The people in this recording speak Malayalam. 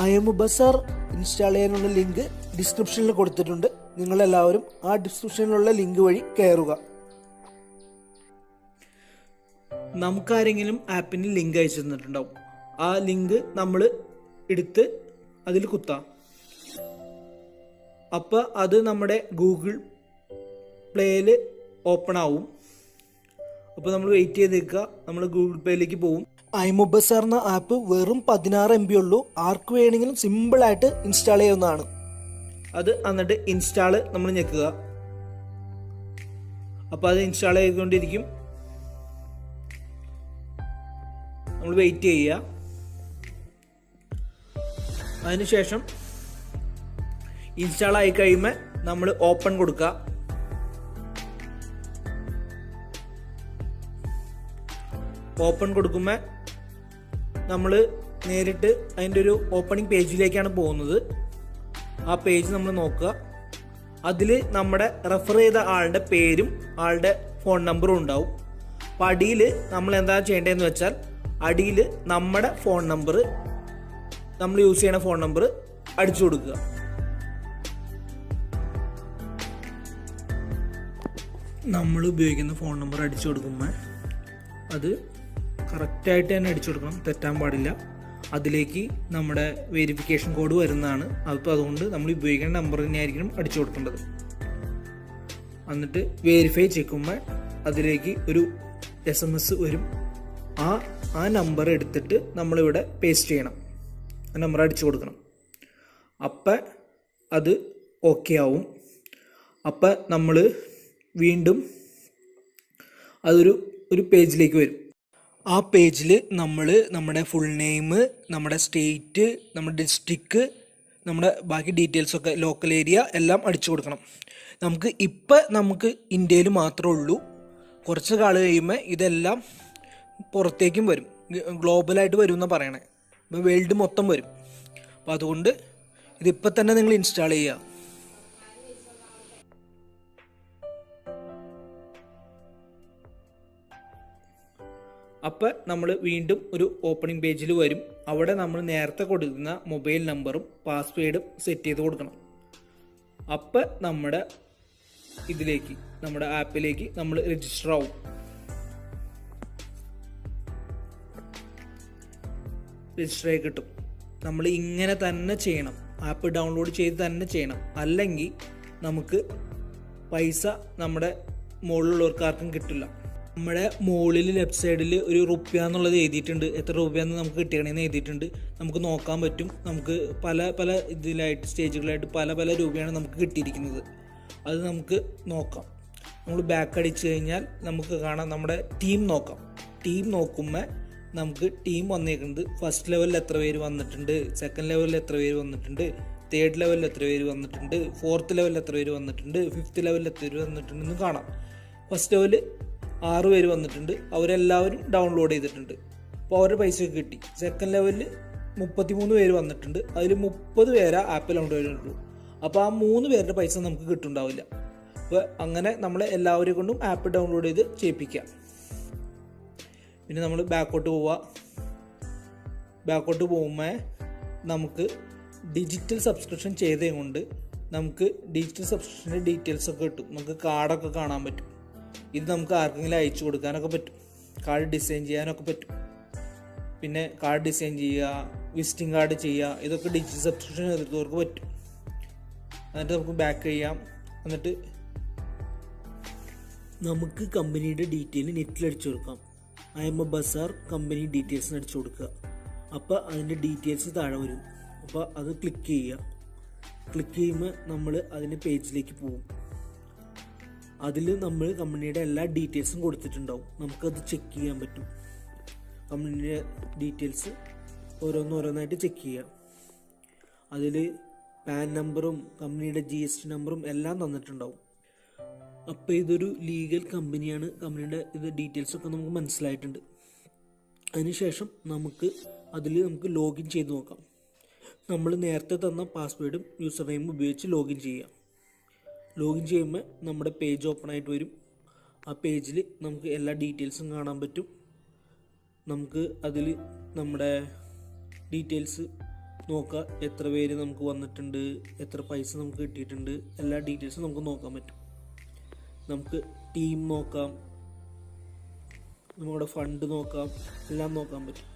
iMobuzzer ഇൻസ്റ്റാൾ ചെയ്യാനുള്ള ലിങ്ക് ഡിസ്ക്രിപ്ഷനിൽ കൊടുത്തിട്ടുണ്ട്. നിങ്ങളെല്ലാവരും ആ ഡിസ്ക്രിപ്ഷനിലുള്ള ലിങ്ക് വഴി കയറുക. നമുക്കാരെങ്കിലും ആപ്പിന് ലിങ്ക് അയച്ചു തന്നിട്ടുണ്ടാവും. ആ ലിങ്ക് നമ്മൾ എടുത്ത് അതിൽ കുത്താം. അപ്പോൾ അത് നമ്മുടെ ഗൂഗിൾ പ്ലേയിൽ ഓപ്പൺ ആവും. അപ്പോൾ നമ്മൾ വെയിറ്റ് ചെയ്ത് നിൽക്കുക. നമ്മൾ ഗൂഗിൾ പ്ലേയിലേക്ക് പോകും. iMobuzzer എന്ന ആപ്പ് വെറും 16 MB ഉള്ളൂ. ആർക്ക് വേണമെങ്കിലും സിമ്പിളായിട്ട് ഇൻസ്റ്റാൾ ചെയ്യാവുന്നതാണ്. അത് എന്നിട്ട് ഇൻസ്റ്റാള് നമ്മൾ ഞെക്കുക. അപ്പോൾ അത് ഇൻസ്റ്റാൾ ചെയ്തുകൊണ്ടിരിക്കും. നമ്മൾ വെയിറ്റ് ചെയ്യുക. അതിനുശേഷം ഇൻസ്റ്റാൾ ആയി കഴിയുമ്പോൾ നമ്മൾ ഓപ്പൺ കൊടുക്കുക. ഓപ്പൺ കൊടുക്കുമ്പോൾ നമ്മൾ നേരിട്ട് അതിൻ്റെ ഒരു ഓപ്പണിംഗ് പേജിലേക്കാണ് പോകുന്നത്. ആ പേജ് നമ്മൾ നോക്കുക. അതിൽ നമ്മുടെ റെഫർ ചെയ്ത ആളുടെ പേരും ആളുടെ ഫോൺ നമ്പറും ഉണ്ടാവും. അപ്പോൾ അടിയിൽ നമ്മൾ എന്താ ചെയ്യേണ്ടതെന്ന് വെച്ചാൽ അടിയിൽ നമ്മുടെ ഫോൺ നമ്പർ, നമ്മൾ യൂസ് ചെയ്യുന്ന ഫോൺ നമ്പർ അടിച്ചു കൊടുക്കുക. നമ്മൾ ഉപയോഗിക്കുന്ന ഫോൺ നമ്പർ അടിച്ചു കൊടുക്കുമ്പോൾ അത് കറക്റ്റായിട്ട് തന്നെ അടിച്ചു കൊടുക്കണം, തെറ്റാൻ പാടില്ല. അതിലേക്ക് നമ്മുടെ വെരിഫിക്കേഷൻ കോഡ് വരുന്നതാണ്. അപ്പോൾ അതുകൊണ്ട് നമ്മൾ ഉപയോഗിക്കുന്ന നമ്പർ തന്നെയായിരിക്കണം അടിച്ചു കൊടുക്കേണ്ടത്. എന്നിട്ട് വെരിഫൈ ചെയ്യുമ്പോൾ അതിലേക്ക് ഒരു SMS വരും. ആ നമ്പർ എടുത്തിട്ട് നമ്മളിവിടെ പേസ്റ്റ് ചെയ്യണം. ആ നമ്പർ അടിച്ചു കൊടുക്കണം. അപ്പം അത് ഓക്കെ ആവും. അപ്പം നമ്മൾ വീണ്ടും ഒരു പേജിലേക്ക് വരും. ആ പേജിൽ നമ്മൾ നമ്മുടെ ഫുൾ നെയിം, നമ്മുടെ സ്റ്റേറ്റ്, നമ്മുടെ ഡിസ്ട്രിക്റ്റ്, നമ്മുടെ ബാക്കി ഡീറ്റെയിൽസൊക്കെ, ലോക്കൽ ഏരിയ എല്ലാം അടിച്ചു കൊടുക്കണം. നമുക്ക് ഇന്ത്യയിൽ മാത്രമേ ഉള്ളൂ. കുറച്ച് കാലം കഴിയുമ്പോൾ ഇതെല്ലാം പുറത്തേക്കും വരും, ഗ്ലോബലായിട്ട് വരും എന്നാണ് പറയണേ. ഇപ്പോൾ വേൾഡ് മൊത്തം വരും. അപ്പോൾ അതുകൊണ്ട് ഇതിപ്പോൾ തന്നെ നിങ്ങൾ ഇൻസ്റ്റാൾ ചെയ്യുക. അപ്പോൾ നമ്മൾ വീണ്ടും ഒരു ഓപ്പണിംഗ് പേജിൽ വരും. അവിടെ നമ്മൾ നേരത്തെ കൊടുക്കുന്ന മൊബൈൽ നമ്പറും പാസ്വേഡും സെറ്റ് ചെയ്ത് കൊടുക്കണം. അപ്പോൾ നമ്മുടെ ആപ്പിലേക്ക് നമ്മൾ രജിസ്റ്റർ ആവും. രജിസ്റ്റർ ആയി കിട്ടും. നമ്മൾ ഇങ്ങനെ തന്നെ ചെയ്യണം. ആപ്പ് ഡൗൺലോഡ് ചെയ്ത് തന്നെ ചെയ്യണം. അല്ലെങ്കിൽ നമുക്ക് പൈസ നമ്മുടെ മുകളിലുള്ളവർക്കാർക്കും കിട്ടില്ല. നമ്മുടെ മുകളിൽ ലെഫ്റ്റ് സൈഡിൽ ഒരു റുപ്യ എന്നുള്ളത് എഴുതിയിട്ടുണ്ട്. എത്ര രൂപയെന്ന് നമുക്ക് കിട്ടിയണമെന്ന് എഴുതിയിട്ടുണ്ട്. നമുക്ക് നോക്കാൻ പറ്റും. നമുക്ക് പല ഇതിലായിട്ട് സ്റ്റേജുകളായിട്ട് പല രൂപയാണ് നമുക്ക് കിട്ടിയിരിക്കുന്നത്. അത് നമുക്ക് നോക്കാം. നമ്മൾ ബാക്ക് അടിച്ചു കഴിഞ്ഞാൽ നമുക്ക് കാണാം. നമ്മുടെ ടീം നോക്കാം. ടീം നോക്കുമ്പോൾ നമുക്ക് ടീം വന്നേക്കുന്നത് ഫസ്റ്റ് ലെവലിൽ എത്ര പേര് വന്നിട്ടുണ്ട്, സെക്കൻഡ് ലെവലിൽ എത്ര പേര് വന്നിട്ടുണ്ട്, തേർഡ് ലെവലിൽ എത്ര പേര് വന്നിട്ടുണ്ട്, ഫോർത്ത് ലെവലിൽ എത്ര പേര് വന്നിട്ടുണ്ട്, ഫിഫ്ത്ത് ലെവലിൽ എത്ര പേര് വന്നിട്ടുണ്ടെന്ന് കാണാം. ഫസ്റ്റ് ലെവലിൽ 6 പേര് വന്നിട്ടുണ്ട്. അവരെല്ലാവരും ഡൗൺലോഡ് ചെയ്തിട്ടുണ്ട്. അപ്പോൾ അവരുടെ പൈസയൊക്കെ കിട്ടി. സെക്കൻഡ് ലെവലിൽ 33 പേര് വന്നിട്ടുണ്ട്. അതിൽ 30 പേരാ ആപ്പ് ഡൗൺലോഡ് ചെയ്തിട്ടുള്ളൂ. അപ്പോൾ ആ 3 പേരുടെ പൈസ നമുക്ക് കിട്ടുന്നുണ്ടാവില്ല. അപ്പോൾ അങ്ങനെ നമ്മൾ എല്ലാവരെയും കൊണ്ടും ആപ്പ് ഡൗൺലോഡ് ചെയ്ത് ചെയ്യിപ്പിക്കാം. പിന്നെ നമ്മൾ ബാക്കോട്ട് പോകുമ്പോൾ നമുക്ക് ഡിജിറ്റൽ സബ്സ്ക്രിപ്ഷൻ ചെയ്തത് കൊണ്ട് നമുക്ക് ഡിജിറ്റൽ സബ്സ്ക്രിപ്ഷൻ്റെ ഡീറ്റെയിൽസൊക്കെ കിട്ടും. നമുക്ക് കാർഡൊക്കെ കാണാൻ പറ്റും. ഇത് നമുക്ക് ആർക്കെങ്കിലും അയച്ചു കൊടുക്കാനൊക്കെ പറ്റും. കാർഡ് ഡിസൈൻ ചെയ്യാനൊക്കെ പറ്റും. പിന്നെ കാർഡ് ഡിസൈൻ ചെയ്യുക, വിസിറ്റിംഗ് കാർഡ് ചെയ്യുക, ഇതൊക്കെ ഡിജിറ്റൽ സബ്സ്ക്രിപ്ഷൻ എടുത്തവർക്ക് പറ്റും. എന്നിട്ട് നമുക്ക് ബാക്ക് ചെയ്യാം. എന്നിട്ട് നമുക്ക് കമ്പനിയുടെ ഡീറ്റെയിൽ നെറ്റിൽ അടിച്ചു കൊടുക്കാം. iMobuzzer കമ്പനി ഡീറ്റെയിൽസിന് അടിച്ചു കൊടുക്കുക. അപ്പോൾ അതിൻ്റെ ഡീറ്റെയിൽസ് താഴെ വരും. അപ്പോൾ അത് ക്ലിക്ക് ചെയ്യുക. ക്ലിക്ക് ചെയ്യുമ്പോൾ നമ്മൾ അതിൻ്റെ പേജിലേക്ക് പോകും. അതിൽ നമ്മൾ കമ്പനിയുടെ എല്ലാ ഡീറ്റെയിൽസും കൊടുത്തിട്ടുണ്ടാവും. നമുക്കത് ചെക്ക് ചെയ്യാൻ പറ്റും. കമ്പനിയുടെ ഡീറ്റെയിൽസ് ഓരോന്നോരോന്നായിട്ട് ചെക്ക് ചെയ്യുക. അതിൽ പാൻ നമ്പറും കമ്പനിയുടെ GST നമ്പറും എല്ലാം തന്നിട്ടുണ്ടാവും. അപ്പോൾ ഇതൊരു ലീഗൽ കമ്പനിയാണ്, കമ്പനിയുടെ ഇത് ഡീറ്റെയിൽസൊക്കെ നമുക്ക് മനസ്സിലായിട്ടുണ്ട്. അതിനുശേഷം നമുക്ക് ലോഗിൻ ചെയ്ത് നോക്കാം. നമ്മൾ നേരത്തെ തന്ന പാസ്വേഡും യൂസർ നെയിമും ഉപയോഗിച്ച് ലോഗിൻ ചെയ്യാം. ലോഗിൻ ചെയ്യുമ്പോൾ നമ്മുടെ പേജ് ഓപ്പൺ ആയിട്ട് വരും. ആ പേജിൽ നമുക്ക് എല്ലാ ഡീറ്റെയിൽസും കാണാൻ പറ്റും. നമുക്ക് അതിൽ നമ്മുടെ ഡീറ്റെയിൽസ് നോക്കാം. എത്ര പേര് നമുക്ക് വന്നിട്ടുണ്ട്, എത്ര പൈസ നമുക്ക് കിട്ടിയിട്ടുണ്ട്, എല്ലാ ഡീറ്റെയിൽസും നമുക്ക് നോക്കാൻ പറ്റും. നമുക്ക് ടീം നോക്കാം, നമ്മുടെ ഫണ്ട് നോക്കാം, എല്ലാം നോക്കാൻ പറ്റും.